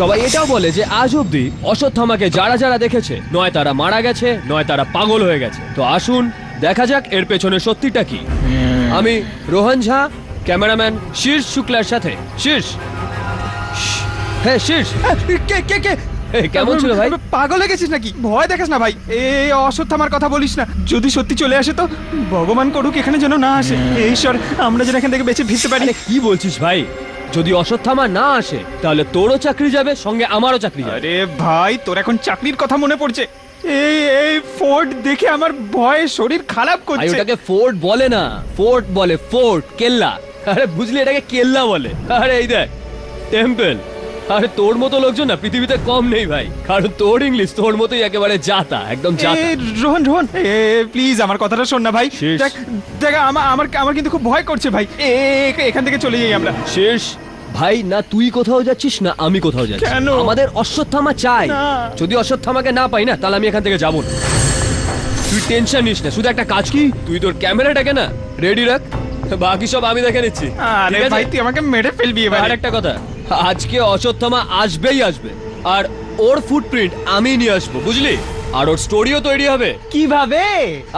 সবাই এটাও বলে যে আজ অব্দি অশ্বত্থামাকে যারা যারা দেখেছে নয় তারা মারা গেছে নয় তারা পাগল হয়ে গেছে। তো আসুন দেখা যাক এর পেছনে সত্যিটা কি। আমি রোহন ঝা, ক্যামেরাম্যান শীর্ষ শুক্লার সাথে। শীর্ষ, হ্যাঁ শীর্ষ, কে কে কে কেমন ছিল ভাই? পাগল হয়ে গেছিস নাকি? ভয় দেখাস না ভাই, এই অশ্বত্থামার কথা বলিস না। যদি সত্যি চলে আসে তো ভগবান করুক এখানে যেন না আসে। এই ঈশ্বর, আমরা যেন এখান থেকে বেঁচে ফিরতে পারি। আরে কি বলছিস ভাই? যদি অশ্বত্থামা না আসে তাহলে তোরও চাকরি যাবে, সঙ্গে আমারও চাকরি যাবে। আরে ভাই, তোর এখন চাকরির কথা মনে পড়ছে? এই এই ফোর্ট দেখে আমার ভয়ে শরীর খারাপ ভাই করছে। ওটাকে ফোর্ট বলে না, ফোর্ট বলে ফোর্ট, কেল্লা। আরে বুঝলি, এটাকে কেল্লা বলে। আরে এই দেখ, টেম্পল। আরে তোর মতো লোকজন না পৃথিবীতে কম নেই ভাই, কারণ তোর ইংলিশ তোর মতোই একেবারে জাতা, একদম জাতা। এই রোহন রোহন, প্লিজ আমার কথাটা শোন না ভাই। শেষ। দেখ দেখ, আমার কিন্তু খুব ভয় করছে ভাই। এখান থেকে চলে যাই আমরা। শেষ ভাই, না তুই কোথাও যাচ্ছিস না আমি কোথাও যাচ্ছি। কেন? আমাদের অশ্বত্থামা চাই। না। যদি অশ্বত্থামাকে না পাই না তাহলে আমি এখান থেকে যাবো না। তুই টেনশন নিস না, শুধু একটা কাজ কি, তুই তোর ক্যামেরাটাকে না রেডি রাখ, বাকি সব আমি দেখে নিচ্ছি। আরে ঠিক আছে? ভাই, তুই আমাকে মেরে ফেলবি এবার। আর একটা কথা, আজকে অশ্বত্থামা আসবেই আসবে, আর ওর ফুটপ্রিন্ট আমি নিয়ে আসবো, বুঝলি? আর ওর স্টোরিও তৈরি হবে। কিভাবে?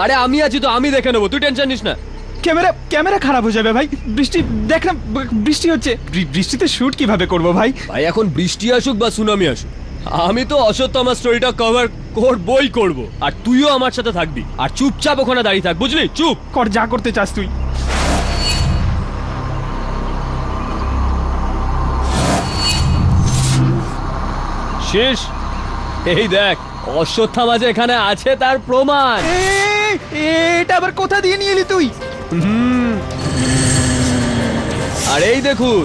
আরে আমি আছি তো, আমি দেখে নেবো, তুই টেনশন নিস না। ক্যামেরা খারাপ হয়ে যাবে ভাই। বৃষ্টি দেখ না, বৃষ্টি হচ্ছে। বৃষ্টিতে শুট কিভাবে করব ভাই? ভাই এখন বৃষ্টি আসুক বা সুনামি আসুক, আমি তো অশ্বত্থামা স্টোরিটা কভার করবই করব, আর তুইও আমার সাথে থাকবি। আর চুপচাপ ওখানে দাঁড়িয়ে থাক, বুঝলি? চুপ কর, যা করতে চাস তুই। শেষ। এই দেখ, অশ্বত্থামা যে এখানে আছে তার প্রমাণ। এটা আবার কোথা দিয়ে নিয়ে এলি তুই? আর এই দেখুন,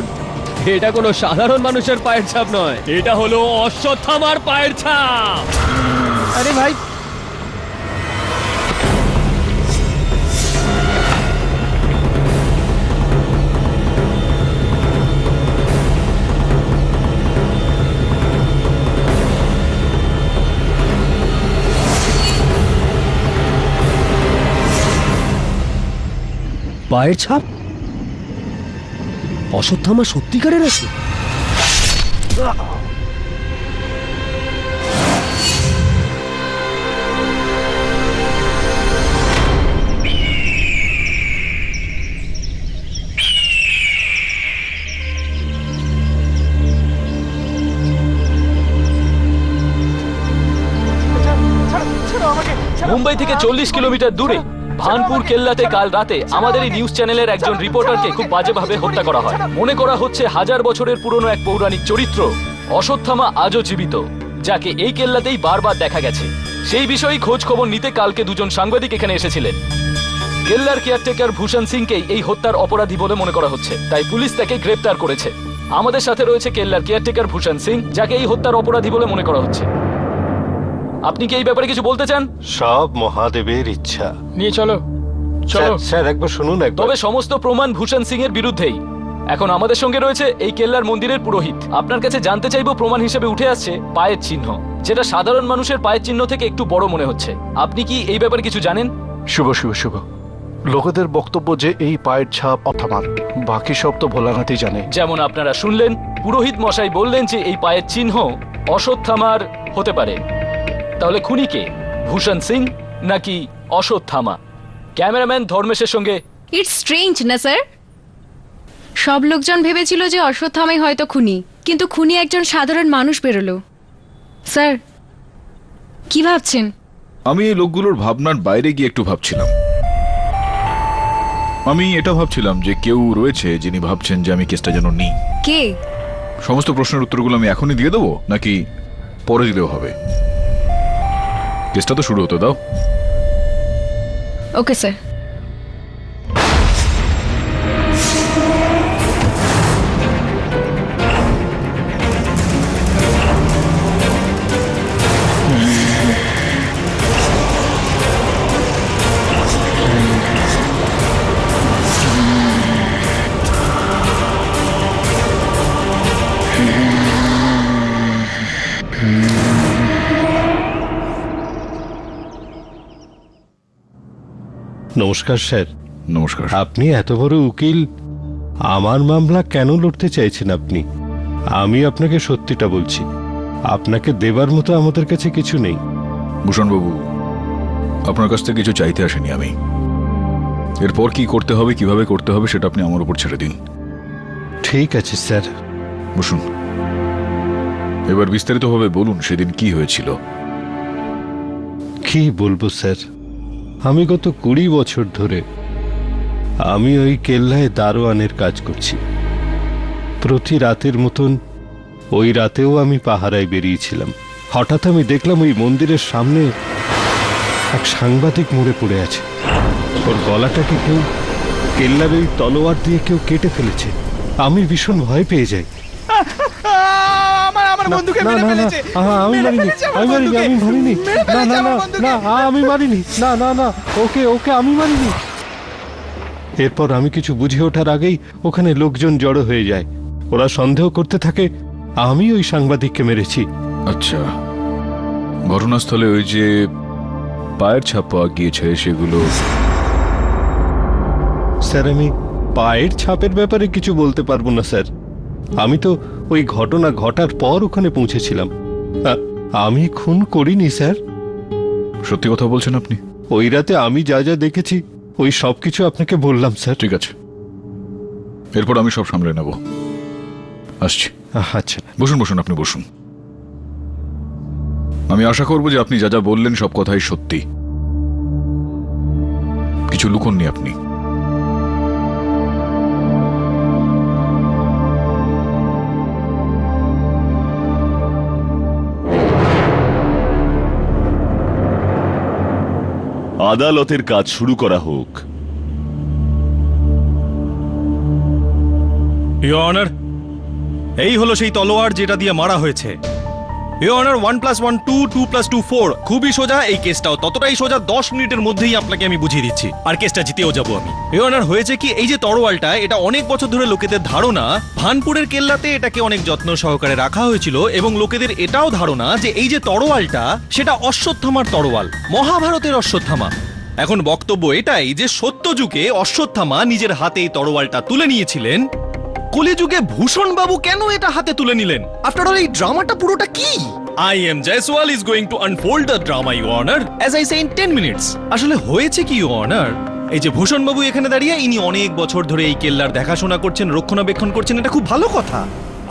এটা কোনো সাধারণ মানুষের পায়ের ছাপ নয়, এটা হলো অশ্বত্থামার পায়ের ছাপ। আরে ভাই, পায়ের ছাপ? অশ্বত্থামা সত্যিকারের আছে? মুম্বাই থেকে 40 কিলোমিটার দূরে ভানপুর কেল্লাতে কাল রাতে আমাদের এই নিউজ চ্যানেলের একজন রিপোর্টারকে খুব বাজেভাবে হত্যা করা হয়। মনে করা হচ্ছে 1000 বছরের পুরনো এক পৌরাণিক চরিত্র অশ্বত্থামা আজও জীবিত, যাকে এই কেল্লাতেই বারবার দেখা গেছে। সেই বিষয়ে খোঁজ খবর নিতে কালকে দুজন সাংবাদিক এখানে এসেছিলেন। কেল্লার কেয়ারটেকার ভূষণ সিংকেই এই হত্যার অপরাধী বলে মনে করা হচ্ছে, তাই পুলিশ তাকে গ্রেপ্তার করেছে। আমাদের সাথে রয়েছে কেল্লার কেয়ারটেকার ভূষণ সিং, যাকে এই হত্যার অপরাধী বলে মনে করা হচ্ছে। আপনি কি এই ব্যাপারে কিছু বলতে চান? সব মহাদেবের ইচ্ছা। নিয়ে চলো চলো। স্যার একবার শুনুন একবার। তবে সমস্ত প্রমাণ ভূষণ সিং এর বিরুদ্ধেই। এখন আমাদের সঙ্গে রয়েছে এই কেল্লার মন্দিরের পুরোহিত। আপনার কাছে জানতে চাইবো, প্রমাণ হিসেবে উঠে আসছে পায়ের চিহ্ন, যেটা সাধারণ মানুষের পায়ের চিহ্ন থেকে একটু বড় মনে হচ্ছে। আপনি কি এই ব্যাপারে কিছু জানেন? শুভ শুভ শুভ। লোকেদের বক্তব্য যে এই পায়ের ছাপ অথমার, বাকি সব তো ভোলানাথই জানে। যেমন আপনারা শুনলেন, পুরোহিত মশাই বললেন যে এই পায়ের চিহ্ন অশ্বত্থামার হতে পারে। তাহলে খুনি কে, ভূষণ সিং নাকি অশ্বত্থামা? ক্যামেরাম্যান ধর্মেশের সঙ্গে। ইটস স্ট্রেঞ্জ না স্যার? সব লোকজন ভেবেছিল যে অশ্বত্থামাই হয়তো খুনি, কিন্তু খুনি একজন সাধারণ মানুষ বেরোলো। স্যার কি ভাবছেন? আমি এই লোকগুলোর ভাবনার বাইরে গিয়ে একটু ভাবছিলাম। আমি এটা ভাবছিলাম যে কেউ রয়েছে যিনি ভাবছেন যে আমি কেসটা যেন নিই। কে? সমস্ত প্রশ্নের উত্তরগুলো আমি এখনই দিয়ে দেবো নাকি পরে দিলেও হবে? কেসটা তো শুরু হতে দাও। Okay sir. নমস্কার স্যার। নমস্কার। আপনি এত বড় উকিল, আমার মামলা কেন লড়তে চাইছেন আপনি? আমি আপনাকে সত্যিটা বলছি, আপনাকে দেবার মতো আমাদের কাছে কিছু নেই। ভূষণবাবু, আপনার কাছ থেকে কিছু চাইতে আসেনি আমি। এরপর কি করতে হবে, কিভাবে করতে হবে, সেটা আপনি আমার উপর ছেড়ে দিন। ঠিক আছে স্যার। বসুন, এবার বিস্তারিতভাবে বলুন সেদিন কি হয়েছিল। কি বলবো স্যার, আমি গত 20 বছর ধরে আমি ওই কেল্লায় দারোয়ানের কাজ করছি। প্রতি রাতের মতন ওই রাতেও আমি পাহারায় বেরিয়েছিলাম। হঠাৎ আমি দেখলাম ওই মন্দিরের সামনে এক সাংবাদিক মরে পড়ে আছে। ওর গলাটাকে কেউ কেল্লার ওই তলোয়ার দিয়ে কেউ কেটে ফেলেছে। আমি ভীষণ ভয় পেয়ে যাই। আমার বন্ধুকে মেরে ফেলেছে। আমি মারিনি, আমি মারিনি, আমি মারিনি। না না না না, আমি মারিনি। না না না, ওকে ওকে আমি মারিনি। এরপর আমি কিছু বুঝে ওঠার আগেই ওখানে লোকজন জড়ো হয়ে যায়। ওরা সন্দেহ করতে থাকে আমি ওই সাংবাদিককে মেরেছি। আচ্ছা, ঘটনাস্থলে ওই যে পায়ের ছাপ পাওয়া গিয়েছে সেগুলো? স্যার, আমি পায়ের ছাপের ব্যাপারে কিছু বলতে পারবো না স্যার। আমি তো ওই ঘটনা ঘটার পর ওখানে পৌঁছেছিলাম। আমি খুন করিনি স্যার। সত্যি কথা বলছেন আপনি? ওই রাতে আমি যা যা দেখেছি ওই সব কিছু আপনাকে বললাম স্যার। ঠিক আছে, এরপর আমি সব সামলে নেব। আসছি। আচ্ছা, বসুন বসুন, আপনি বসুন। আমি আশা করব যে আপনি যা যা বললেন সব কথাই সত্যি, কিছু লুকোননি আপনি। আদালতের কাজ শুরু করা হোক। ইওর অনার, এই হলো সেই তলোয়ার যেটা দিয়ে মারা হয়েছে। Your honour, 1 + 1 2, 2 + 2 4। খুবই সোজা, এই কেসটাও ততটাই সোজা। 10 মিনিটের মধ্যেই আপনাকে আমি বুঝিয়ে দিচ্ছি, আর কেসটা জিতেও যাবো আমি। ইওর অনার, হয়েছে কি, এই যে তরোয়ালটা, এটা অনেক বছর ধরে লোকেদের ধারণা ভানপুরের কেল্লাতে এটাকে অনেক যত্ন সহকারে রাখা হয়েছিল, এবং লোকেদের এটাও ধারণা যে এই যে তরোয়ালটা সেটা অশ্বত্থামার তরোয়াল, মহাভারতের অশ্বত্থামা। এখন বক্তব্য এটাই যে সত্যযুগে অশ্বত্থামা নিজের হাতে এই তরোয়ালটা তুলে নিয়েছিলেন। কলিযুগে ভূষণ বাবু কেন এটা হাতে তুলে নিলেন? আফটার অল এই ড্রামাটা পুরোটা কি? I am Jaiswal is going to unfold the drama, Your Honor, as I say in 10 minutes. আসলে হয়েছে কি, Your Honor, এই যে ভূষণ বাবু এখানে দাঁড়িয়ে ইনি অনেক বছর ধরে এই কেল্লার দেখাশোনা করছেন, রক্ষণাবেক্ষণ করছেন, এটা খুব ভালো কথা।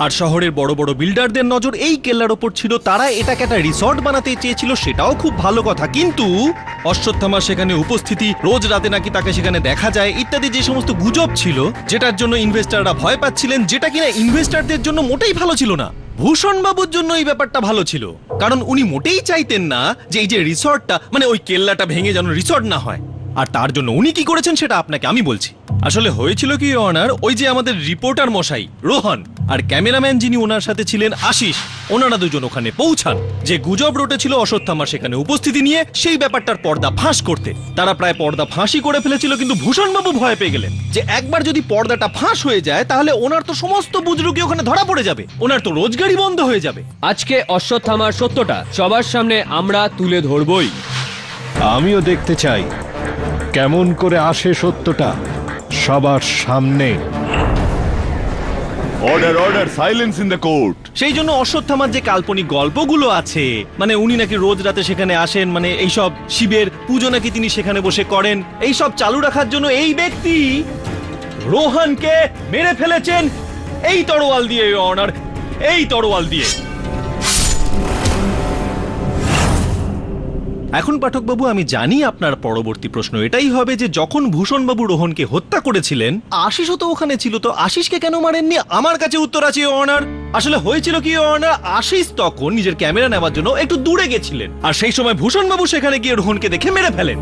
আর শহরের বড় বড় বিল্ডারদের নজর এই কেল্লার ওপর ছিল, তারা এটাকে একটা রিসর্ট বানাতে চেয়েছিল, সেটাও খুব ভালো কথা। কিন্তু অশ্বত্থামার সেখানে উপস্থিতি, রোজ রাতে নাকি তাকে সেখানে দেখা যায়, ইত্যাদি যে সমস্ত গুজব ছিল, যেটার জন্য ইনভেস্টাররা ভয় পাচ্ছিলেন, যেটা কিনা ইনভেস্টারদের জন্য মোটেই ভালো ছিল না। ভূষণ বাবুর জন্য এই ব্যাপারটা ভালো ছিল, কারণ উনি মোটেই চাইতেন না যে এই যে রিসর্টটা, মানে ওই কেল্লাটা ভেঙে যেন রিসর্ট না হয়। আর তার জন্য উনি কি করেছেন সেটা আপনাকে আমি বলছি। আসলে হয়েছিল কি, অনার, ওই যে আমাদের রিপোর্টার মশাই রোহন আর ক্যামেরাম্যান যিনি ওনার সাথে ছিলেন আশিস, ওনারা দুজন ওখানে পৌঁছান। যে গুজব রটেছিল অশ্বত্থামার সেখানে উপস্থিতি নিয়ে, সেই ব্যাপারটার পর্দা ফাঁস করতে। তারা প্রায় পর্দা ফাঁসই করে ফেলেছিল, কিন্তু ভূষণবাবু ভয় পেয়ে গেলেন যে একবার যদি পর্দাটা ফাঁস হয়ে যায় তাহলে ওনার তো সমস্ত বুজরুকি ওখানে ধরা পড়ে যাবে, ওনার তো রোজগারই বন্ধ হয়ে যাবে। আজকে অশ্বত্থামার সত্যটা সবার সামনে আমরা তুলে ধরবই। আমিও দেখতে চাই কেমন করে আসে সত্যটা সবার সামনে। Order order, silence in the court. সেই জন্য অশ্বত্থামার যে কাল্পনিক গল্পগুলো আছে, মানে উনি নাকি রোজ রাতে সেখানে আসেন, মানে এইসব শিবের পুজো নাকি তিনি সেখানে বসে করেন, এই সব চালু রাখার জন্য এই ব্যক্তি রোহনকে মেরে ফেলেছেন এই তরোয়াল দিয়ে, অনার, এই তরোয়াল দিয়ে। এখন পাঠকবাবু, আমি জানি আপনার পরবর্তী প্রশ্ন এটাই হবে যে যখন ভূষণবাবু রোহনকে হত্যা করেছিলেন, আশিসও তো ওখানে ছিল, তো আশিসকে কেন মারেননি? আমার কাছে উত্তর আছে, অনার। আসলে হয়েছিল কি, অনার, আশিস তখন নিজের ক্যামেরা নেওয়ার জন্য একটু দূরে গেছিলেন, আর সেই সময় ভূষণবাবু সেখানে গিয়ে রোহনকে দেখে মেরে ফেলেন।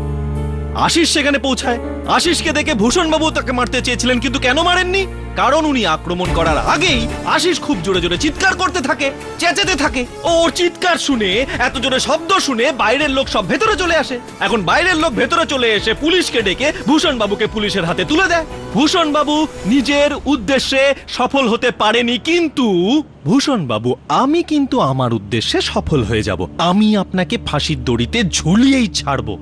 আশিস সেখানে পৌঁছায়, আশিসকে দেখে ভূষণবাবু তাকে মারতে চেয়েছিলেন, কিন্তু কেন মারেননি? কারণ উনি আক্রমণ করার আগেই আশিস খুব জোরে জোরে চিৎকার করতে থাকে, চেঁচাতে থাকে। ওর চিৎকার শুনে, এত জোরে শব্দ শুনে বাইরের লোক সব ভেতরে চলে আসে। এখন বাইরের লোক ভেতরে চলে এসে পুলিশকে ডেকে ভূষণবাবুকে পুলিশের হাতে তুলে দেয়। ভূষণবাবু নিজের উদ্দেশ্যে সফল হতে পারেনি, কিন্তু ভূষণবাবু, আমি কিন্তু আমার উদ্দেশ্যে সফল হয়ে যাব। আমি আপনাকে ফাঁসির দড়িতে ঝুলিয়েই ছাড়বো।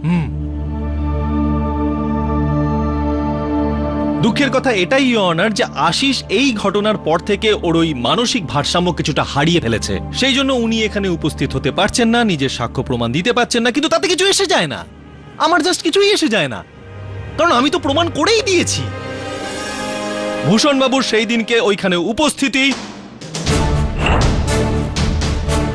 দুঃখের কথা এটাই ইওর অনার যে আশিস এই ঘটনার পর থেকে ওর ওই মানসিক ভারসাম্য কিছুটা হারিয়ে ফেলেছে, সেই জন্য উনি এখানে উপস্থিত হতে পারছেন না, নিজের সাক্ষ্য প্রমাণ দিতে পারছেন না। কিন্তু তাতে কিছু এসে যায় না, আমার জাস্ট কিছুই এসে যায় না, কারণ আমি তো প্রমাণ করেই দিয়েছি। ভূষণ বাবুর সেই দিনকে ওইখানে উপস্থিতি,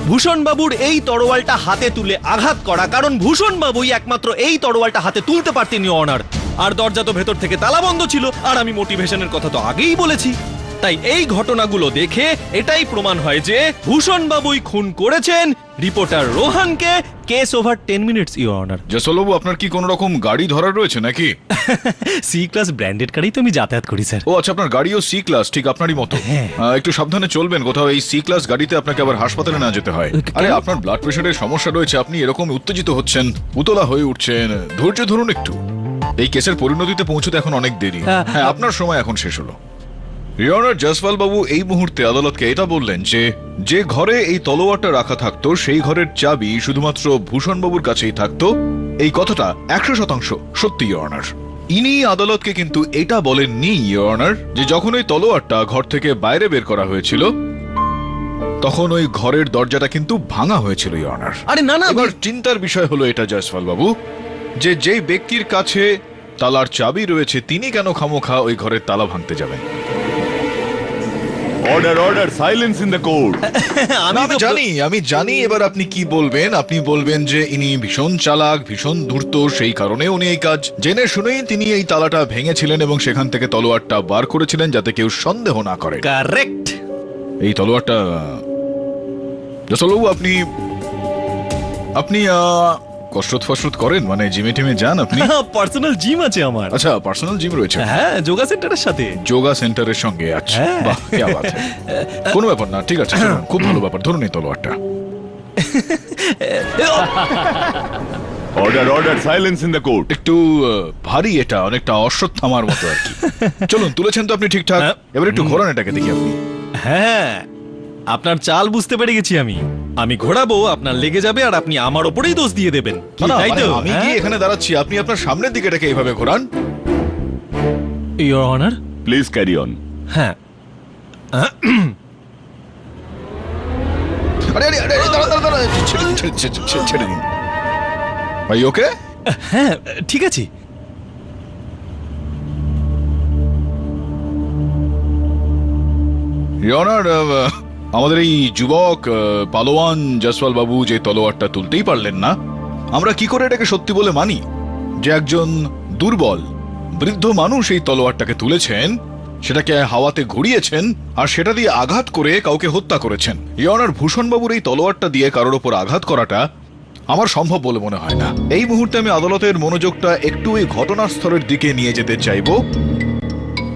ভূষণ বাবুর এই তরোয়ালটা হাতে তুলে আঘাত করা, কারণ ভূষণ বাবুই একমাত্র এই তরোয়ালটা হাতে তুলতে পারতেন ইওর অনার। আর দরজা তো ভেতর থেকে তালা বন্ধ ছিল, আর আমি মোটিভেশনের কথা তো আগেই বলেছি। তাই এই ঘটনাগুলো দেখে এটাই প্রমাণ হয় যে ভূষণ বাবুই খুন করেছেন রিপোর্টার রোহানকে। Case over 10 minutes your honour. জয়সওয়ালবাবু, আপনার কি কোনো রকম গাড়ি ধরার রয়েছে নাকি? সি ক্লাস ব্র্যান্ডেড গাড়ি তো আমি যাতায়াত করি স্যার। ও আচ্ছা, আপনার গাড়িও সি ক্লাস, ঠিক আপনারই মতো। হ্যাঁ। একটু সাবধানে চলবেন, কোথাও এই সি ক্লাস গাড়িতে আপনাকে আবার হাসপাতালে না যেতে হয়। কেন? আরে আপনার ব্লাড প্রেশারের সমস্যা রয়েছে, আপনি এরকম উত্তেজিত হচ্ছেন, উতলা হয়ে উঠছেন, ধৈর্য ধরুন একটু। এই কেসের পরিণতিতে পৌঁছতে এখন অনেক দেরি। হ্যাঁ, আপনার সময় এখন শেষ হলো। ইওর অনার, জয়সওয়াল বাবু এই মুহূর্তে আদালতকে এটা বললেন যে যে ঘরে এই তলোয়ারটা রাখা থাকতো সেই ঘরের চাবি শুধুমাত্র ভূষণ বাবুর কাছেই থাকতো। এই কথাটা 100% সত্যি ইওর অনার। ইনি আদালতকে কিন্তু এটা বলেননি ইওর অনার যে যখন ওই তলোয়ারটা ঘর থেকে বাইরে বের করা হয়েছিল তখন ওই ঘরের দরজাটা কিন্তু ভাঙা হয়েছিল ইওর অনার। আরে না না, এবার চিন্তার বিষয় হলো এটা জয়সওয়াল বাবু, যে যেই ব্যক্তির কাছে তালার চাবি রয়েছে তিনি কেন খামোখা ওই ঘরের তালা ভাঙতে যাবেন? Order order, silence in the court. আমি জানি এবার আপনি কি বলবেন। আপনি বলবেন যে ইনি ভীষণ চালাক, ভীষণ ধূর্ত, সেই কারণে উনি এই কাজ জেনে শুনেই তিনি এই তালাটা ভেঙেছিলেন এবং সেখান থেকে তলোয়ারটা বার করেছিলেন যাতে কেউ সন্দেহ না করে। কারেক্ট। এই তলোয়ারটা জয়সওয়ালবাবু, আপনি কসরত ফসরত করেন, মানে জিমে টিমে যান আপনি? পার্সোনাল জিম আছে আমার। আচ্ছা, পার্সোনাল জিম রয়েছে? হ্যাঁ, যোগা সেন্টারের সাথে। যোগা সেন্টারের সঙ্গে? আচ্ছা, হ্যাঁ। বাহ, কি বাত है। কোনো ব্যাপার না, ঠিক আছে, চলুন, খুব ভালো ব্যাপার। ধরুন এই তলোয়ারটা। Order order, silence in the court. একটু ভারী এটা, অনেকটা অশ্বত্থামার মতো আর কি। চলুন, তুলেছেন তো আপনি ঠিকঠাক। হ্যাঁ। এবার একটু ঘোরান এটাকে দেখি আপনি। হ্যাঁ, আপনার চাল বুঝতে পেরে গেছি আমি ঘোরাবো, আপনার লেগে যাবে আর আপনি আমার ওপরেই দোষ দিয়ে দেবেন। না, না, তাই মানে তো? আমি কি এখানে দাঁড়াচ্ছি, আপনি আপনার সামনের দিকে এটাকে এইভাবে ঘোরান। Your honour. Please carry on. হ্যাঁ। আরে আরে আরে, দাঁড়া, ছেড়ে দিন ভাই। ওকে, হ্যাঁ, ঠিক আছে। ইওর অনার, আমাদের এই যুবক পালোয়ান জয়সওয়াল বাবু যে তলোয়ারটা তুলতেই পারলেন না, আমরা কি করে এটাকে সত্যি বলে মানি যে একজন দুর্বল বৃদ্ধ মানুষ এই তলোয়ারটাকে তুলেছেন, সেটাকে হাওয়াতে ঘুরিয়েছেন আর সেটা দিয়ে আঘাত করে কাউকে হত্যা করেছেন? ইওর অনার, ভূষণ বাবুর এই তলোয়ারটা দিয়ে কারোর ওপর আঘাত করাটা আমার সম্ভব বলে মনে হয় না। এই মুহূর্তে আমি আদালতের মনোযোগটা একটু এই ঘটনাস্থলের দিকে নিয়ে যেতে চাইবো,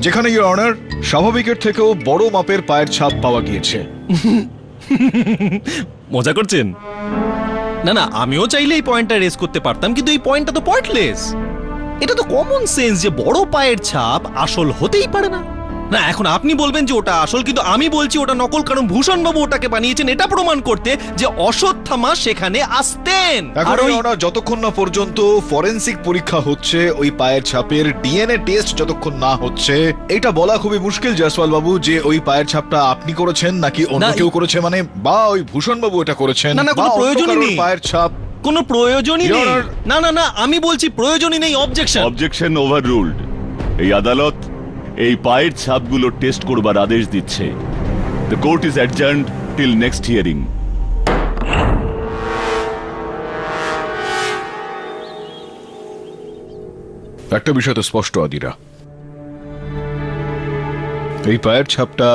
যেখানে ইওর অনার স্বাভাবিকের থেকেও বড় মাপের পায়ের ছাপ পাওয়া গিয়েছে। মজা করছেন? না না, আমিও চাইলে এই পয়েন্টটা রেজ করতে পারতাম, কিন্তু এই পয়েন্টটা তো পয়েন্টলেস। এটা তো কমন সেন্স যে বড় পায়ের ছাপ আসল হতেই পারে না। না, এখন আপনি বলবেন যে ওটা আসল, কিন্তু আমি বলছি ওটা নকল, কারণ ভূষণ বাবু ওটাকে বানিয়েছেন এটা প্রমাণ করতে যে অশ্বত্থামা সেখানে আসতেন। আর ওই যতক্ষণ না পর্যন্ত ফরেনসিক পরীক্ষা হচ্ছে, ওই পায়ের ছাপের ডিএনএ টেস্ট যতক্ষণ না হচ্ছে, এটা বলা খুবই মুশকিল জয়সওয়াল বাবু যে ওই পায়ের ছাপটা আপনি করেছেন নাকি অন্য কেউ করেছে, মানে বা ওই ভূষণ বাবু এটা করেছেন। না না, কোনো প্রয়োজনই নেই পায়ের ছাপ, কোনো প্রয়োজনই নেই। না না না, আমি বলছি প্রয়োজনই নেই। অবজেকশন। Objection overruled. এই আদালত এই পায়ের ছাপগুলো টেস্ট করবার আদেশ দিচ্ছে। The court is adjourned till next hearing. একটা বিষয় তো স্পষ্ট আদিরা, এই পায়ের ছাপটা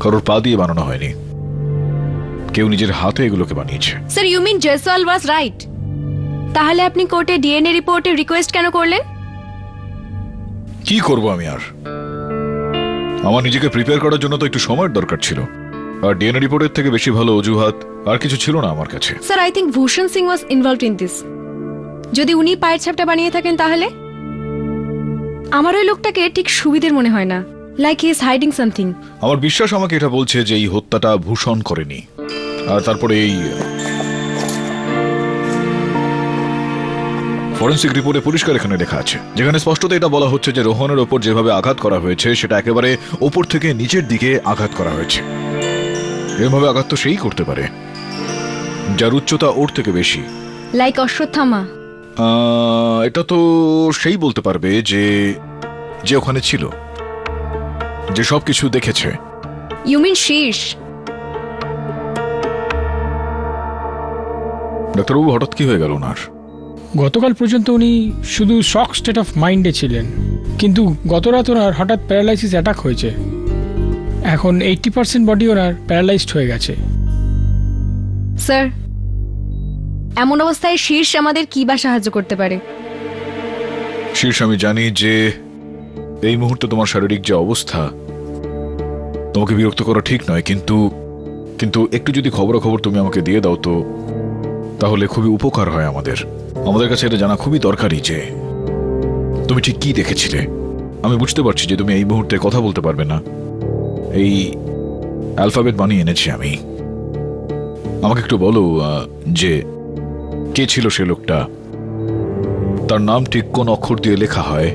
কারোর পা দিয়ে বানানো হয়নি, কেউ নিজের হাতে এগুলোকে বানিয়েছে। Sir, you mean Jaiswal was right? তাহলে আপনি কোর্টে ডিএনএ রিপোর্টের রিকোয়েস্ট কেন করলেন? কি করব আমি আর, আমার নিজেকে প্রিপেয়ার করার জন্য তো একটু সময়ের দরকার ছিল, আর ডিএনএ রিপোর্টের থেকে বেশি ভালো অজুহাত আর কিছু ছিল না আমার কাছে। Sir, I think Bhushan Singh was involved in this. যদি উনি পায়ের ছাপটা বানিয়ে থাকেন তাহলে আমার ওই লোকটাকে ঠিক সুবিধের মনে হয় না, like he is hiding something. আমার বিশ্বাস আমাকে এটা বলছে যে এই হত্যাটা ভূষণ করেনি। আর তারপরে এই ফরেন্সিক রিপোর্টে পরিষ্কার এখানে লেখা আছে, যেখানে স্পষ্টত এটা বলা হচ্ছে যে রোহনের ওপর যেভাবে আঘাত করা হয়েছে সেটা একেবারে ওপর থেকে নিচের দিকে আঘাত করা হয়েছে। এভাবে আঘাত তো সেই করতে পারে যার উচ্চতা ওর থেকে বেশি। লাইক অশ্বত্থামা। এটা তো সেই বলতে পারবে যে যে ওখানে ছিল, যে সবকিছু দেখেছে। ইউ মিন শীর্ষ? ডাক্তারবাবু, হঠাৎ কি হয়ে গেল ওনার? গতকাল পর্যন্ত উনি শুধু শক স্টেট অফ মাইন্ডে ছিলেন, কিন্তু গত রাত ওনার হঠাৎ প্যারালাইসিস অ্যাটাক হয়েছে। এখন 80% বডি ওনার প্যারালাইজড হয়ে গেছে। স্যার, এমন অবস্থায় শীর্ষ আমাদের কি বা সাহায্য করতে পারে? শীর্ষ, আমি জানি যে এই মুহূর্তে তোমার শারীরিক যে অবস্থা, তোমাকে বিরক্ত করা ঠিক নয়, কিন্তু কিন্তু একটু যদি খবরাখবর তুমি আমাকে দিয়ে দাও তো তাহলে খুবই উপকার হয় আমাদের কাছে এটা জানা খুবই দরকারি যে তুমি ঠিক কি দেখেছিলে। আমি বুঝতে পারছি যে তুমি এই মুহূর্তে কথা বলতে পারবে না, এই অ্যালফাবেট বানিয়ে এনেছি আমি। আমাকে একটু বলো যে কে ছিল সে লোকটা, তার নাম ঠিক কোন অক্ষর দিয়ে লেখা হয়?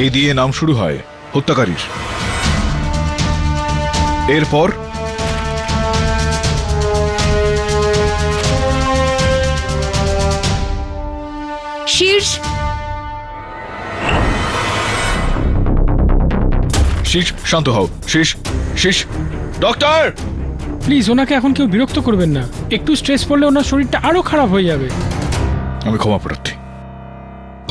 এ দিয়ে নাম শুরু হয় হত্যাকারীর। এরপর শীর্ষ। শীষ, শান্ত হও। শীষ, ডক্টর! প্লিজ ওনাকে এখন কেউ বিরক্ত করবেন না। একটু স্ট্রেস পড়লে ওনার শরীরটা আরো খারাপ হয়ে যাবে। আমি ক্ষমা প্রার্থী।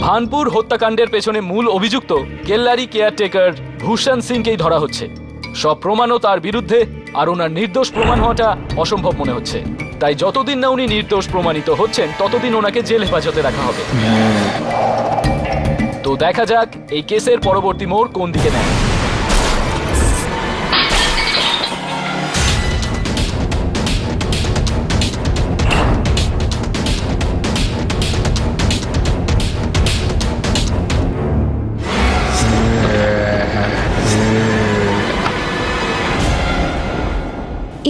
ভানপুর হত্যাকাণ্ডের পেছনে মূল অভিযুক্ত কেল্লারি কেয়ারটেকার ভূষণ সিংকেই ধরা হচ্ছে। সব প্রমাণও তার বিরুদ্ধে, আর ওনার নির্দোষ প্রমাণ হওয়াটা অসম্ভব মনে হচ্ছে। তাই যতদিন না উনি নির্দোষ প্রমাণিত হচ্ছেন ততদিন ওনাকে জেল হেফাজতে রাখা হবে। তো দেখা যাক এই কেসের পরবর্তী মোড় কোন দিকে নেয়।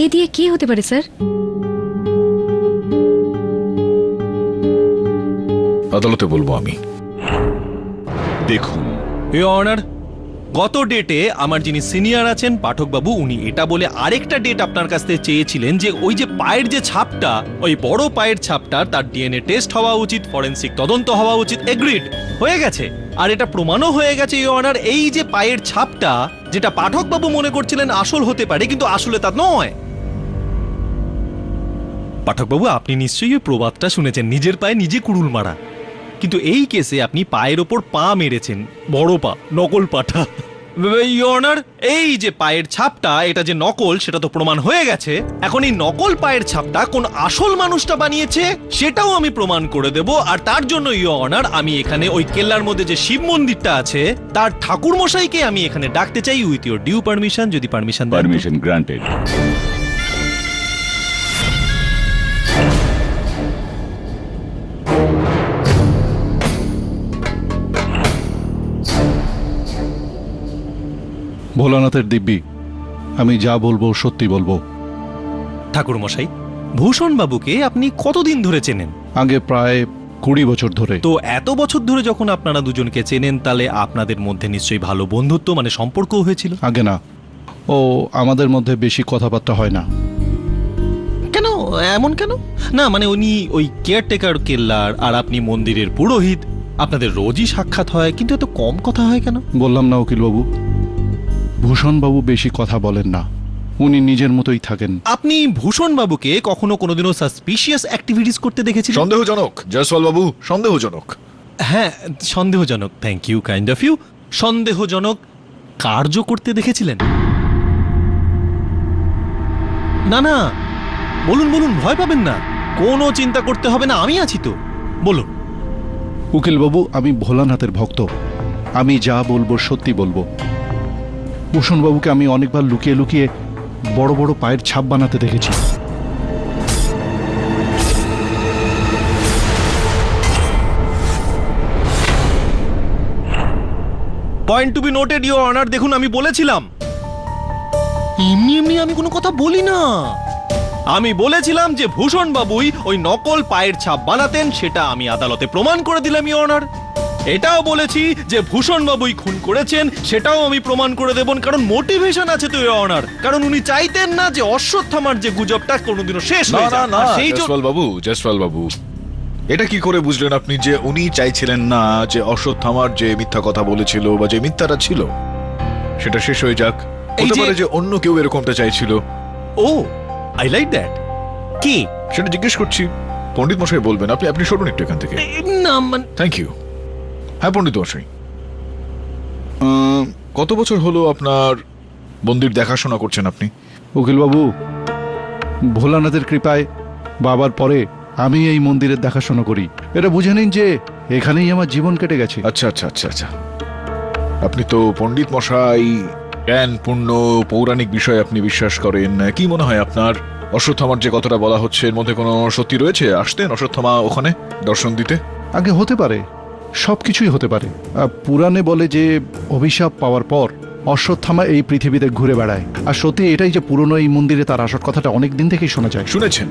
এ দিয়ে কি হতে পারে স্যার? আদালতে বলবো আমি। দেখুন ইওর অনার, গত ডেটে আমার যিনি সিনিয়র আছেন পাঠকবাবু, উনি এটা বলে আরেকটা ডেট আপনার কাছ থেকে চেয়েছিলেন যে ওই যে পায়ের যে ছাপটা, ওই বড় পায়ের ছাপটা, তার ডিএনএ টেস্ট হওয়া উচিত, ফরেন্সিক তদন্ত হওয়া উচিত। এগ্রিড হয়ে গেছে, আর এটা প্রমাণও হয়ে গেছে ইওর অনার। এই যে পায়ের ছাপটা, যেটা পাঠকবাবু মনে করছিলেন আসল হতে পারে, কিন্তু আসলে তা নয়। পাঠকবাবু, আপনি নিশ্চয়ই ওই প্রবাদটা শুনেছেন, নিজের পায়ে নিজে কুড়ুল মারা। কিন্তু এই কেসে আপনি পায়ের ওপর পা মেরেছেন, বড় পা, নকল পাটা। ইওর অনার, এই যে পায়ের ছাপটা, এটা যে নকল সেটা তো প্রমাণ হয়ে গেছে। এখন এই নকল পায়ের ছাপটা কোন আসল মানুষটা বানিয়েছে সেটাও আমি প্রমাণ করে দেব। আর তার জন্য ইওর অনার, আমি এখানে ওই কেল্লার মধ্যে যে শিব মন্দিরটা আছে তার ঠাকুর মশাইকে আমি এখানে ডাকতে চাই উইথ ইওর ডিউ পারমিশন। যদি পারমিশন দেন। Permission granted. ভোলানাথের দিব্যি, আমি যা বলবো সত্যি বলবো। ঠাকুর মশাই, ভূষণ বাবুকে আপনি কতদিন ধরে চেনেন? আগে প্রায় 20 বছর ধরে। তো এত বছর ধরে যখন আপনারা দুজনকে চেনেন, তাহলে আপনাদের মধ্যে নিশ্চয়ই ভালো বন্ধুত্ব, মানে সম্পর্কও হয়েছিল। আগে না, ও আমাদের মধ্যে বেশি কথাবার্তা হয় না। কেন এমন কেন? না মানে উনি ওই কেয়ারটেকার কেল্লার, আর আপনি মন্দিরের পুরোহিত, আপনাদের রোজই সাক্ষাৎ হয়, কিন্তু এত কম কথা হয় কেন? বললাম না উকিলবাবু, ভূষণবাবু বেশি কথা বলেন না, উনি নিজের মতোই থাকেন। আপনি ভূষণ বাবুকে কখনো কোনোদিনও সাসপিশিয়াস অ্যাক্টিভিটিস করতে দেখেছিলেন? সন্দেহজনক জয়সওয়াল বাবু, সন্দেহজনক। হ্যাঁ, সন্দেহজনক। Thank you, kind of you. সন্দেহজনক কার্য করতে দেখেছিলেন? না না, বলুন বলুন, ভয় পাবেন না, কোনো চিন্তা করতে হবে না, আমি আছি তো, বলুন। উকিলবাবু, আমি ভোলানাথের ভক্ত, আমি যা বলবো সত্যি বলবো। ভূষণবাবুকে আমি অনেকবার লুকিয়ে লুকিয়ে বড় বড় পায়ের ছাপ বানাতে দেখেছি। Point to be noted your honour. দেখুন, আমি বলেছিলাম এমনি এমনি আমি কোনো কথা বলি না। আমি বলেছিলাম যে ভূষণ বাবুই ওই নকল পায়ের ছাপ বানাতেন, সেটা আমি আদালতে প্রমাণ করে দিলাম ইওর অনার। এটাও বলেছি যে ভূষণ বাবুই খুন করেছেন, সেটাও আমি প্রমাণ করে দেব, কারণ মোটিভেশন আছে তো ইওর অনার। কারণ উনি চাইতেন না যে অশ্বত্থামার যে গুজবটা কোনোদিনও শেষ না হয়ে না যায়। না, আর সেই জন্য জয়সওয়াল বাবু, এটা কি করে বুঝলেন আপনি যে উনি চাইছিলেন না যে অশ্বত্থামার যে মিথ্যা কথা বলেছিল বা যে মিথ্যাটা ছিল সেটা শেষ হয়ে যাক? এই হতে যে- পারে যে অন্য কেউ এরকমটা চাইছিল। ও, আই লাইক দ্যাট। কি? সেটা জিজ্ঞেস করছি। পণ্ডিত মশাই বলবেন। আপনি আপনি সরুন একটু এখান থেকে। না মানে থ্যাংক ইউ। হ্যাঁ পণ্ডিত মশাই, কত বছর হলো আপনার মন্দির দেখাশোনা করছেন আপনি? উকিলবাবু, ভোলানাথের কৃপায় বাবার পরে আমি এই মন্দিরের দেখাশোনা করি। এটা বুঝে নিন যে এখানেই আমার জীবন কেটে গেছে। আচ্ছা আচ্ছা আচ্ছা আচ্ছা, আপনি তো পণ্ডিত মশাই, জ্ঞান পূর্ণ পৌরাণিক বিষয়ে আপনি বিশ্বাস করেন। কি মনে হয় আপনার, অশ্বত্থামার যে কথাটা বলা হচ্ছে এর মধ্যে কোনো সত্যি রয়েছে? আসতেন অশ্বত্থামা ওখানে দর্শন দিতে? আগে হতে পারে, সব কিছুই হতে পারে। পুরাণে বলে যে অভিশাপ পাওয়ার পর অশ্বত্থামা এই পৃথিবীতে ঘুরে বেড়ায়। আর সত্যি এটাই যে পুরনো এই মন্দিরে তার আসল কথাটা অনেক দিন থেকেই শোনা যায়। শুনেছেন?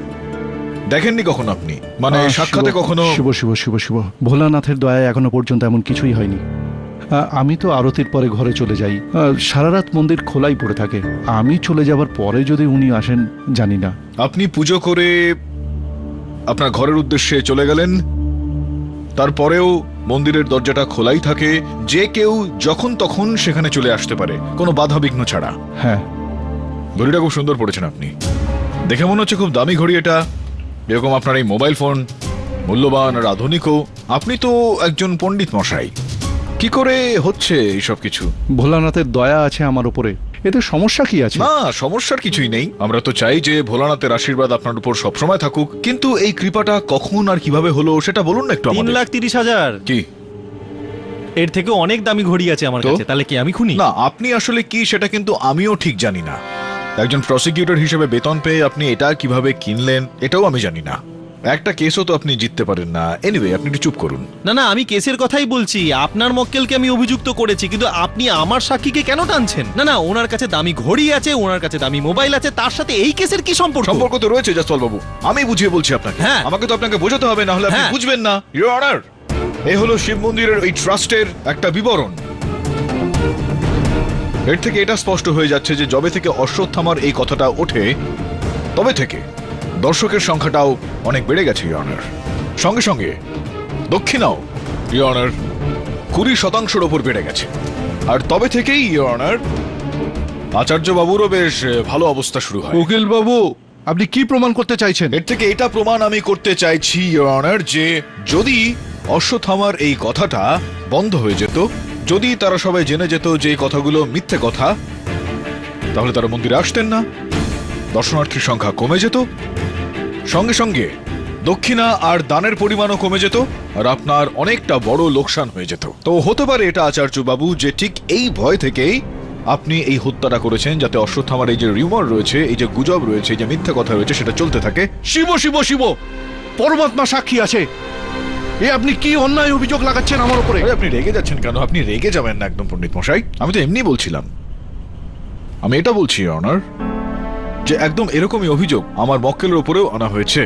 দেখেননি কখনো আপনি? মানে সাক্ষাতে শিব, কখনো? শিব শিব শিব শিব, ভোলানাথের দয়ায় এখনো পর্যন্ত এমন কিছুই হয়নি। আমি তো আরতির পরে ঘরে চলে যাই। সারা রাত মন্দির খোলাই পড়ে থাকে। আমি চলে যাবার পরে যদি উনি আসেন জানি না। আপনি পুজো করে আপনার ঘরের উদ্দেশ্যে চলে গেলেন, তারপরেও মন্দিরের দরজাটা খোলাই থাকে, যে কেউ যখন তখন সেখানে চলে আসতে পারে কোনো বাধা বিঘ্ন ছাড়া। হ্যাঁ, ঘড়িটা খুব সুন্দর পড়েছেন আপনি, দেখে মনে হচ্ছে খুব দামি ঘড়ি এটা। এরকম আপনার এই মোবাইল ফোন মূল্যবান আর আধুনিকও। আপনি তো একজন পণ্ডিত মশাই, কি করে হচ্ছে এইসব কিছু? ভোলানাথের দয়া আছে আমার উপরে, এতে সমস্যা কি আছে? না, সমস্যার কিছুই নেই। আমরা তো চাই যে ভোলানাথের আশীর্বাদ আপনার উপর সবসময় থাকুক, কিন্তু এই কৃপাটা কখন আর কিভাবে হলো সেটা বলুন না একটু আমাদের। 3,30,000। কি? এর থেকে অনেক দামি ঘড়ি আছে আমার তো? কাছে। তাহলে কি আমি খুনি? না, আপনি আসলে কি সেটা কিন্তু আমিও ঠিক জানি না। একজন প্রসিকিউটর হিসেবে বেতন পেয়ে আপনি এটা কিভাবে কিনলেন এটাও আমি জানি না। একটা কেসও তো আপনি জিততে পারেন না। এনিওয়ে, আপনি একটু চুপ করুন। না না, আমি কেসের কথাই বলছি। আপনার মক্কেলকে আমি অভিযুক্ত করেছি, কিন্তু আপনি আমার সাক্ষীকে কেন টানছেন? না না, ওনার কাছে দামি ঘড়ি আছে, ওনার কাছে দামি মোবাইল আছে, তার সাথে এই কেসের কি সম্পর্ক? সম্পর্ক তো রয়েছে জয়সওয়াল বাবু, আমি বুঝিয়ে বলছি আপনাকে। হ্যাঁ। আমাকে তো আপনাকে বোঝাতে হবে, না হলে আপনি হ্যাঁ। বুঝবেন না। ইওর অনার, এই হলো শিব মন্দিরের এই ট্রাস্টের একটা বিবরণ। এর থেকে এটা স্পষ্ট হয়ে যাচ্ছে যে যবে থেকে অশ্বত্থামার এই কথাটা ওঠে তবে থেকে দর্শকের সংখ্যাটাও অনেক বেড়ে গেছে ইওর অনার। সঙ্গে সঙ্গে দক্ষিণাও ইওর অনার 20% ওপর বেড়ে গেছে। আর তবে থেকেই ইওর অনার আচার্য বাবুরও বেশ ভালো অবস্থা শুরু হয়। উকিল বাবু, আপনি কি প্রমাণ করতে চাইছেন? এর থেকে এটা প্রমাণ আমি করতে চাইছি ইওর অনার যে যদি অশ্বত্থামার এই কথাটা বন্ধ হয়ে যেত, যদি তারা সবাই জেনে যেত যে এই কথাগুলো মিথ্যে কথা, তাহলে তারা মন্দিরে আসতেন না, দর্শনার্থীর সংখ্যা কমে যেত, সঙ্গে সঙ্গে দক্ষিণা আর দানের পরিমাণও কমে যেত, আর আপনার অনেকটা বড় লোকসান হয়ে যেত। তো হতে পারে এটা আচার্য বাবু যে ঠিক এই ভয় থেকেই আপনি এই হত্যাটা করেছেন, যাতে অশ্বত্থামার এই যে রিউমার রয়েছে, এই যে গুজব রয়েছে, এই যে মিথ্যে কথা রয়েছে, সেটা চলতে থাকে। শিব শিব শিব, পরমাত্মা সাক্ষী আছে। এ আপনি কি অন্যায় অভিযোগ লাগাচ্ছেন আমার উপরে? আরে আপনি রেগে যাচ্ছেন কেন? আপনি রেগে যাবেন না একদম পণ্ডিত মশাই, আমি তো এমনি বলছিলাম। আমি এটা বলছি অনার যে একদম এরকমই অভিযোগ আমার মক্কেলের উপরেও আনা হয়েছে।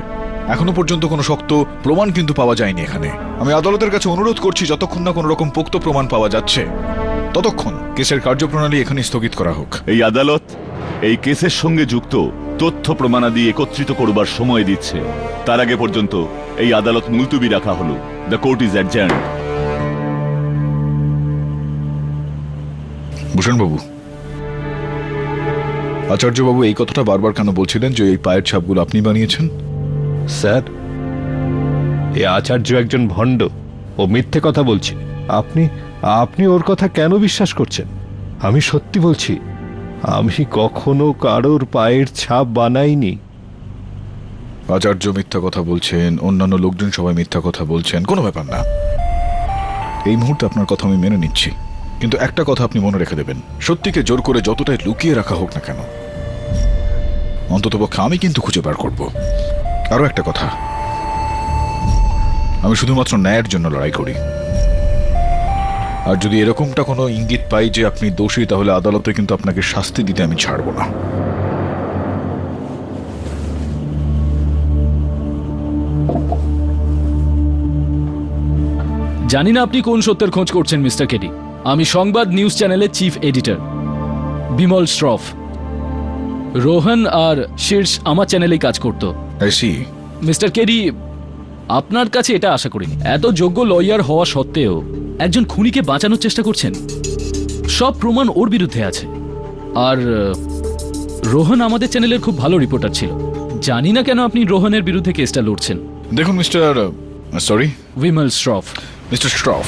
এখনো পর্যন্ত কোনো শক্ত প্রমাণ কিন্তু পাওয়া যায়নি এখানে। আমি আদালতের কাছে অনুরোধ করছি যতক্ষণ না কোনো রকম পোক্ত প্রমাণ পাওয়া যাচ্ছে ততক্ষণ কেসের কার্যপ্রণালী এখানে স্থগিত করা হোক। এই আদালত এই কেসের সঙ্গে যুক্ত তথ্য প্রমাণাদি একত্রিত করবার সময় দিচ্ছে। তার আগে পর্যন্ত এই আদালত মুলতুবি রাখা হলো। The court is adjourned. Bhushan babu, Acharya বাবু এই কথাটা বারবার কেন বলছিলেন যে এই পায়ের ছাপগুলো আপনি বানিয়েছেন? স্যার, এ আচার্য একজন ভণ্ড, ও মিথ্যে কথা বলছে। আপনি আপনি ওর কথা কেন বিশ্বাস করছেন? আমি সত্যি বলছি, আমি কখনো কারোর পায়ের ছাপ বানাইনি। আচার্য মিথ্যা কথা বলছেন, অন্যান্য লোকজন সবাই মিথ্যা কথা বলছেন, কোনো ব্যাপার না। এই মুহূর্তে আপনার কথা আমি মেনে নিচ্ছি, কিন্তু একটা কথা আপনি মনে রেখে দেবেন, সত্যিকে জোর করে যতটাই লুকিয়ে রাখা হোক না কেন, অন্ততপক্ষে আমি কিন্তু খুঁজে বার করব। আরো একটা কথা, আমি শুধুমাত্র ন্যায়ের জন্য লড়াই করি। আর যদি এরকমটা কোনো ইঙ্গিত পাই যে আপনি দোষী, তাহলে আদালতে কিন্তু আপনাকে শাস্তি দিতে আমি ছাড়বো না। জানি না আপনি কোন সত্যের খোঁজ করছেন মিস্টার কেডি। আমি সংবাদ নিউজ চ্যানেলের চিফ এডিটর বিমল শ্রফ। রোহন আর শীর্ষ আমার চ্যানেলেই কাজ করত। I see. মিস্টার কেডি, আপনার কাছে এটা আশা করিনি। এত যোগ্য লয়ার হওয়া সত্ত্বেও একজন খুনিকে বাঁচানোর চেষ্টা করছেন। সব প্রমাণ ওর বিরুদ্ধে আছে। আর রোহন আমাদের চ্যানেলের খুব ভালো রিপোর্টার ছিল। জানি না কেন আপনি রোহনের বিরুদ্ধে কেসটা লড়ছেন। দেখুন সরি বিমল শ্রফ। মিস্টার শ্রফ,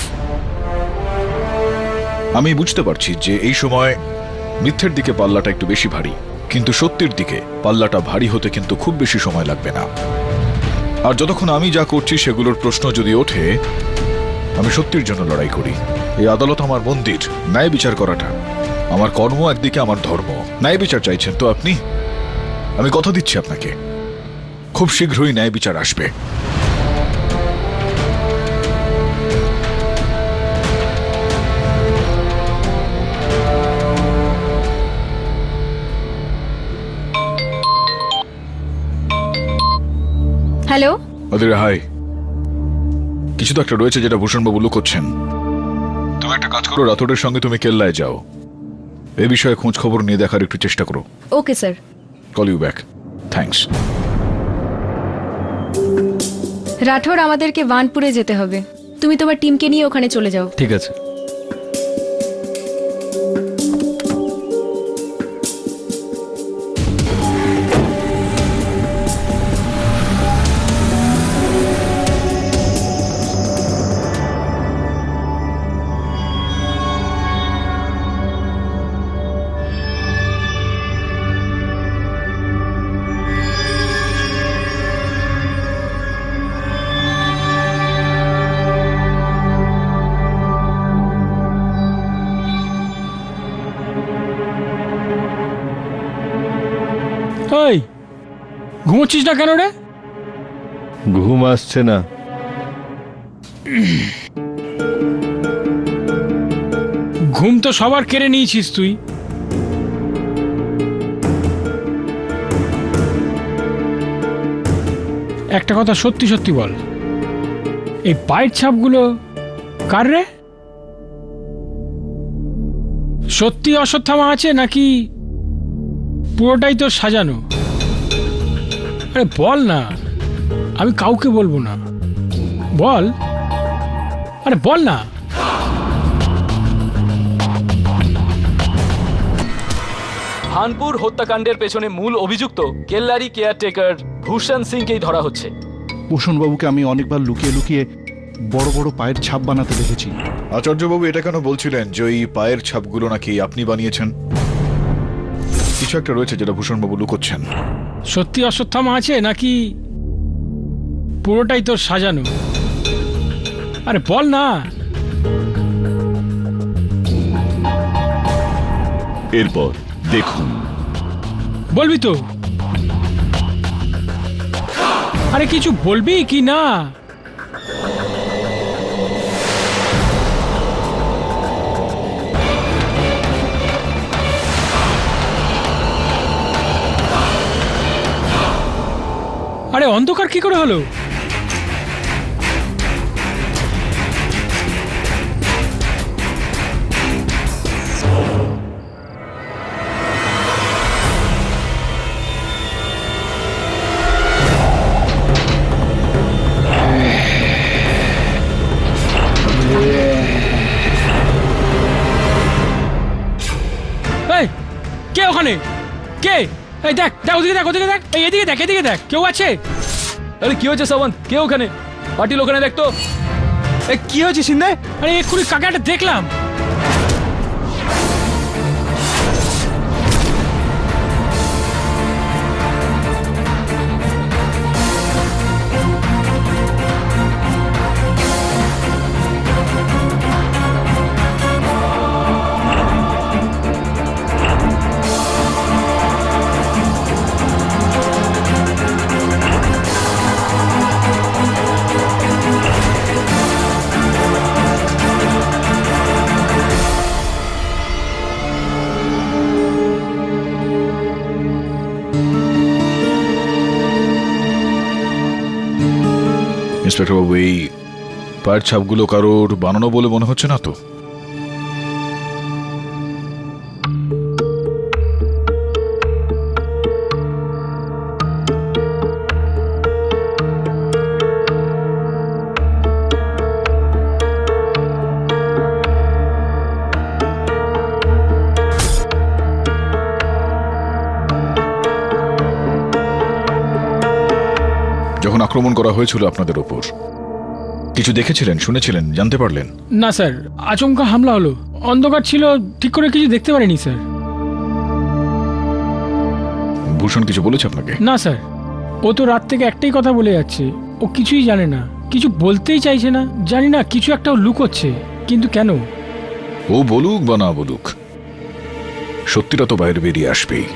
আমি বুঝতে পারছি যে এই সময় মিথ্যের দিকে পাল্লাটা একটু বেশি ভারী, কিন্তু সত্যির দিকে পাল্লাটা ভারী হতে কিন্তু খুব বেশি সময় লাগবে না। আর যতক্ষণ আমি যা করছি সেগুলোর প্রশ্ন যদি ওঠে, আমি সত্যির জন্য লড়াই করি। এই আদালত আমার মন্দির, ন্যায় বিচার করাটা আমার কর্ম, একদিকে আমার ধর্ম। ন্যায় বিচার চাইছেন তো আপনি? আমি কথা দিচ্ছি আপনাকে, খুব শীঘ্রই ন্যায় বিচার আসবে। হ্যালো, আদিরা, হাই। কিছু তো একটা রয়েছে যেটা ভূষণবাবু লুকোচ্ছেন। তুমি একটা কাজ করো, রাথোরের সঙ্গে তুমি কেল্লায় যাও, এ বিষয়ে খোঁজ খবর নিয়ে দেখার একটু চেষ্টা করো। Okay sir. Call you back. Thanks. Rathore, আমাদেরকে বানপুরে যেতে হবে। তুমি তোমার টিমকে নিয়ে ওখানে চলে যাও। ঠিক আছে। ওই, ঘুমোচ্ছিস না কেন রে? ঘুম আসছে না। ঘুম তো সবার কেড়ে নিয়েছিস তুই। একটা কথা সত্যি সত্যি বল, এই পায়ের ছাপগুলো কার রে? সত্যি অশ্বত্থামা আছে নাকি পুরোটাই তো সাজানো? আরে বল না, আমি কাউকে বলবো না, বল। আরে বল না। ভানপুর হত্যাকাণ্ডের পেছনে মূল অভিযুক্ত কেল্লারি কেয়ারটেকার ভূষণ সিংকেই ধরা হচ্ছে। ভূষণবাবুকে আমি অনেকবার লুকিয়ে লুকিয়ে বড় বড় পায়ের ছাপ বানাতে দেখেছি। আচার্যবাবু এটা কেন বলছিলেন যে ওই পায়ের ছাপগুলো নাকি আপনি বানিয়েছেন? কিছু একটা রয়েছে যেটা ভূষণবাবু লুকোচ্ছেন। সত্যি অশ্বত্থামা আছে নাকি পুরোটাই তোর সাজানো? আরে বল না। এরপর দেখুন। বলবি তো? আরে কিছু বলবি কি না? আরে অন্ধকার কি করে হলো? এই, কে ওখানে? কে? এই দেখ দেখ, ওদিকে দেখ, ওদিকে দেখ, এই এদিকে দেখ, এদিকে দেখ, কেউ আছে? আরে কি হয়েছে সাবন্ত? কে ওখানে? পার্টির ওখানে দেখতো। কি হয়েছে সিন্ধে? আরে এক্ষুনি কাকে একটা দেখলাম। ইন্সপেক্টর বাবু, এই পায়ের ছাপগুলো কারোর বানানো বলে মনে হচ্ছে না তো? যখন আক্রমণ করা হয়েছিল আপনাদের ওপর, কিছু দেখেছিলেন, শুনেছিলেন, জানতে পারলেন? না স্যার, আচমকা হামলা হলো, অন্ধকার ছিল, ঠিক করে কিছু দেখতে পারিনি স্যার। ভূষণ কিছু বলেছে আপনাকে? না স্যার, ও তো রাত থেকে একটাই কথা বলে যাচ্ছে, ও কিছুই জানে না, কিছু বলতেই চাইছে না। জানি না, কিছু একটা লুকোচ্ছে, কিন্তু কেন? ও বলুক বা না বলুক, সত্যিটা তো বাইরে বেরিয়ে আসবেই।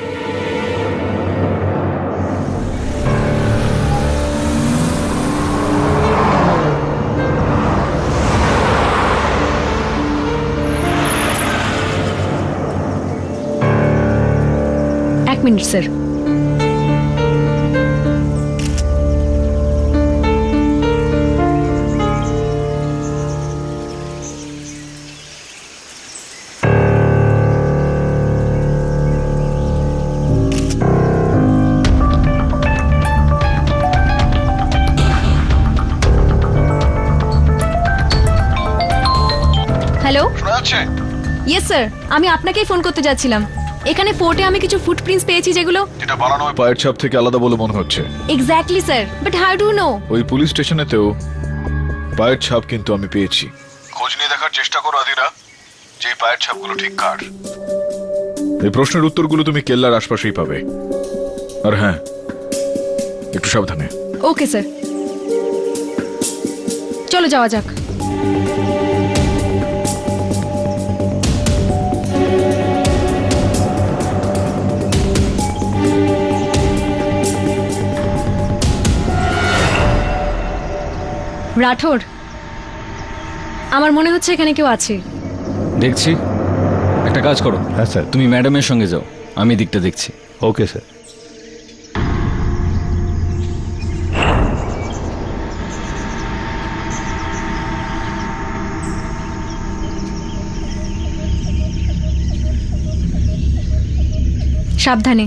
এক minute sir. Hello, yes sir, আমি আপনাকেই ফোন করতে যাচ্ছিলাম। এখানে ফোর্টে আমি কিছু ফুটপ্রিন্টস পেয়েছি, যেগুলো যেটা বানানো হয় পায়ের ছাপ থেকে আলাদা বলে মনে হচ্ছে। Exactly sir, but how do know? ওই পুলিশ স্টেশনেতেও পায়ের ছাপ কিন্তু আমি পেয়েছি। খোঁজ নিয়ে দেখার চেষ্টা করো আদিরা, যে এই পায়ের ছাপগুলো ঠিক কার। এই প্রশ্নের উত্তরগুলো তুমি কেল্লার আশপাশেই পাবে। আর হ্যাঁ, একটু সাবধানে। ওকে স্যার, চলো যাওয়া যাক। রাঠোর, আমার মনে হচ্ছে এখানে কেউ আছে। দেখছি। একটা কাজ করো, হ্যাঁ স্যার। তুমি ম্যাডামের সঙ্গে যাও, আমি দিকটা দেখছি। Okay sir. সাবধানে।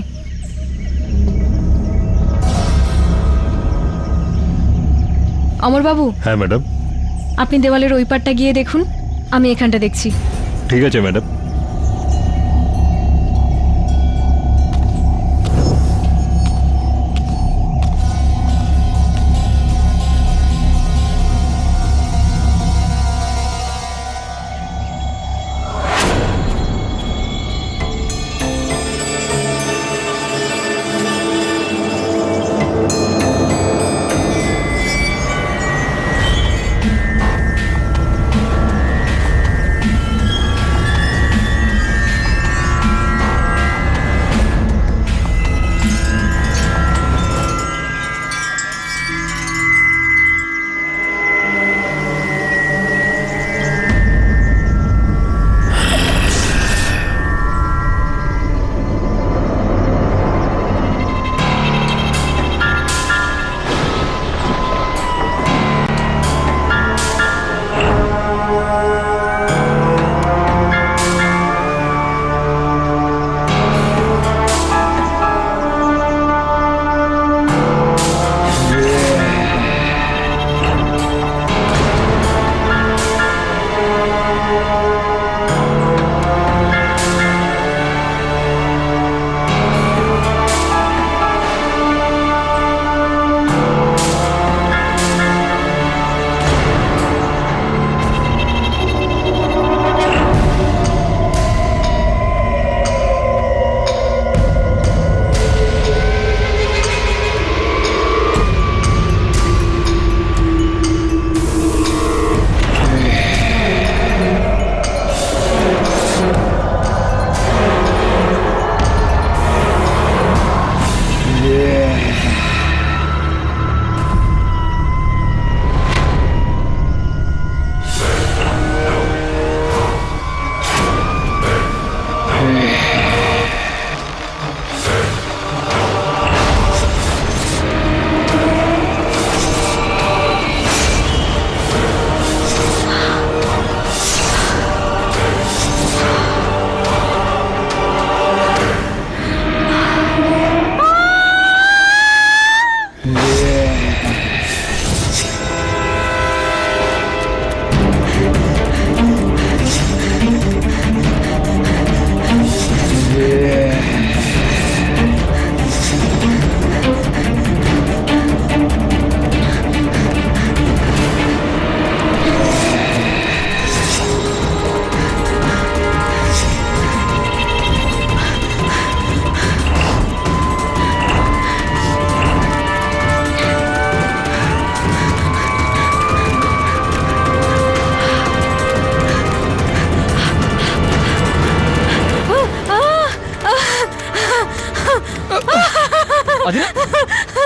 অমরবাবু, হ্যাঁ ম্যাডাম। আপনি দেওয়ালের ওই পারটা গিয়ে দেখুন, আমি এখানটা দেখছি। ঠিক আছে ম্যাডাম।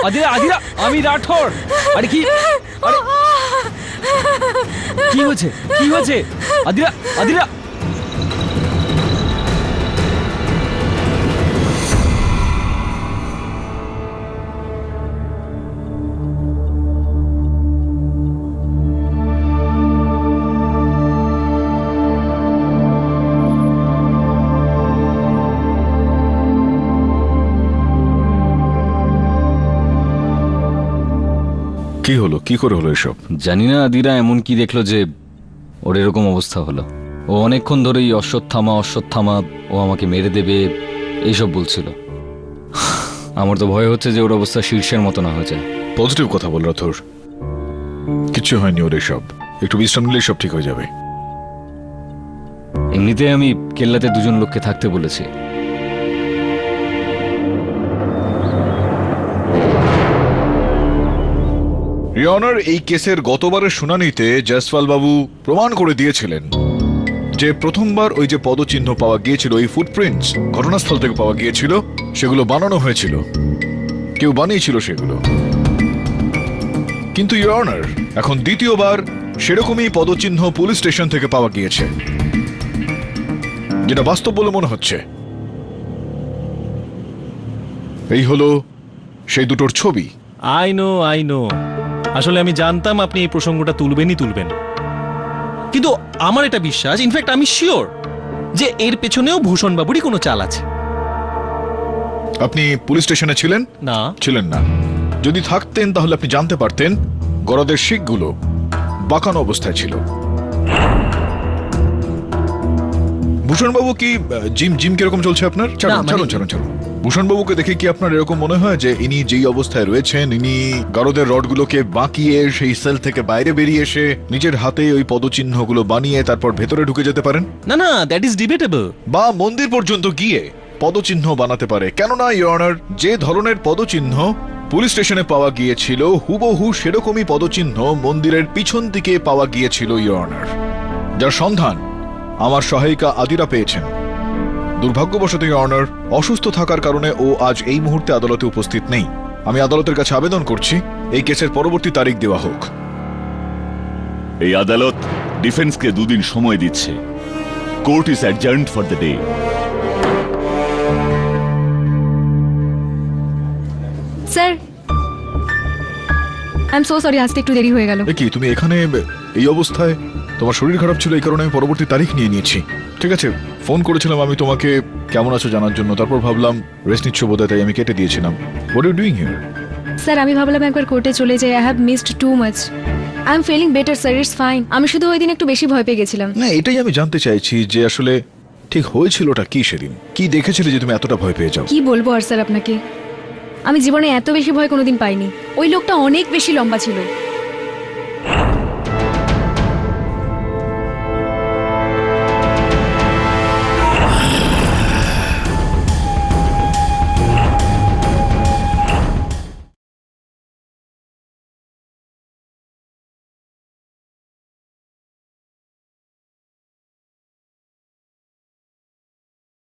আদিরা আদিরা আমি রাঠোর। আরে কি আরে কি হয়েছে কি হয়েছে আদিরা আদিরা কি হলো, কি করে হলো এসব? জানি না আদিরা এমন কি দেখলো যে ওর এরকম অবস্থা হলো। ও অনেকক্ষণ ধরেই অশ্বত্থামা অশ্বত্থামা, ও আমাকে মেরে দেবে এইসব বলছিল। আমার তো ভয় হচ্ছে যে ওর অবস্থা শীর্ষের মতো না হয়ে যায়। পজিটিভ কথা বল রাথোর, কিচ্ছু হয়নি ওর এসব। একটু বিশ্রাম নিলেই সব ঠিক হয়ে যাবে। এমনিতে আমি কেল্লাতে দুজন লোককে থাকতে বলেছি। ইওর অনার, এই কেসের গতবারের শুনানিতে জয়সওয়াল বাবু প্রমাণ করে দিয়েছিলেন যে প্রথমবার ওই যে পদচিহ্ন পাওয়া গিয়েছিল, ওই ফুটপ্রিন্টস ঘটনাস্থল থেকে পাওয়া গিয়েছিল, সেগুলো বানানো হয়েছিল, কেউ বানিয়েছিল সেগুলো। কিন্তু ইওর অনার, এখন দ্বিতীয়বার সেরকমই পদচিহ্ন পুলিশ স্টেশন থেকে পাওয়া গিয়েছে, যেটা বাস্তব বলে মনে হচ্ছে। এই হলো সেই দুটোর ছবি। আই নো আসলে আমি জানতাম আপনি এই প্রসঙ্গটা তুলবেন। কিন্তু আমার এটা বিশ্বাস, ইনফ্যাক্ট আমি শিওর যে এর পেছনেও ভূষণ বাবুরই কোনো চাল আছে। আপনি পুলিশ স্টেশনে ছিলেন? না। ছিলেন না। যদি থাকতেন তাহলে আপনি জানতে পারতেন গরদের শিকগুলো বাঁকানো অবস্থায় ছিল। ভূষণবাবু কি জিম কিরকম চলছে আপনার? ছাড়ুন। ভূষণবাবুকে দেখে কি আপনার এরকম মনে হয় যে ইনি যেই অবস্থায় রয়েছেন, ইনি গারদের রডগুলোকে বাঁকিয়ে সেই সেল থেকে বাইরে বেরিয়ে এসে নিজের হাতে ওই পদচিহ্নগুলো বানিয়ে তারপর ভেতরে ঢুকে যেতে পারেন? না, দ্যাট ইজ ডিবেটেবল। বা মন্দির পর্যন্ত গিয়ে পদচিহ্ন বানাতে পারে? কেননা ইওর অনার, যে ধরনের পদচিহ্ন পুলিশ স্টেশনে পাওয়া গিয়েছিল হুবহু সেরকমই পদচিহ্ন মন্দিরের পিছন দিকে পাওয়া গিয়েছিল ইওর অনার, যার সন্ধান আমার সহায়িকা আদিরা পেয়েছেন। দুর্ভাগ্যবশত ইওর অনার, অসুস্থ থাকার কারণে ও আজ এই মুহূর্তে আদালতে উপস্থিত নেই। আমি আদালতের কাছে আবেদন করছি এই কেসের পরবর্তী তারিখ দেওয়া হোক। এই আদালত ডিফেন্সকে 2 দিন সময় দিচ্ছে। Court is adjourned for the day. Sir, I am so sorry, আজকে একটু দেরি হয়ে গেল। কি তুমি এখানে এই অবস্থায়? তোমার শরীর খারাপ ছিল, এই কারণে আমি পরবর্তী তারিখ নিয়ে নিয়েছি। ঠিক আছে, ফোন করেছিলাম আমি তোমাকে কেমন আছো জানার জন্য, তারপর ভাবলাম রেস্ট নিচ্ছ বোধহয়, তাই আমি কেটে দিয়েছিলাম। What are you doing here? Sir, আমি ভাবলাম একবার কোর্টে চলে যাই। I have missed too much. I am feeling better sir, it's fine. আমি শুধু ওই দিন একটু বেশি ভয় পেয়ে গেছিলাম। না, এটাই আমি জানতে চাইছি যে আসলে ঠিক হয়েছিলটা কি সেদিন, কি দেখেছিলে যে তুমি এতটা ভয় পেয়ে যাও? কি বলবো আর স্যার আপনাকে, আমি জীবনে এত বেশি ভয় কোনোদিন পাইনি। ওই লোকটা অনেক বেশি লম্বা ছিল।